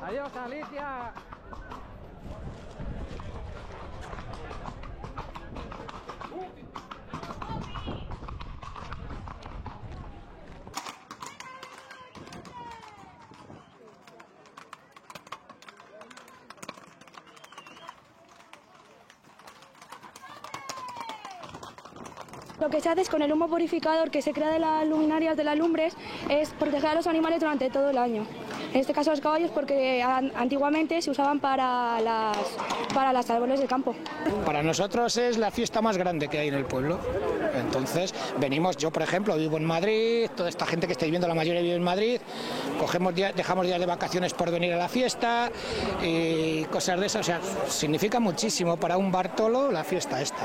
Adiós, Alicia. Lo que se hace es con el humo purificador que se crea de las luminarias de las lumbres es proteger a los animales durante todo el año. En este caso los caballos porque antiguamente se usaban para las árboles de campo. Para nosotros es la fiesta más grande que hay en el pueblo. Entonces venimos, yo por ejemplo vivo en Madrid, toda esta gente que está viviendo, la mayoría vive en Madrid, dejamos días de vacaciones por venir a la fiesta y cosas de esas. O sea, significa muchísimo para un Bartolo la fiesta esta.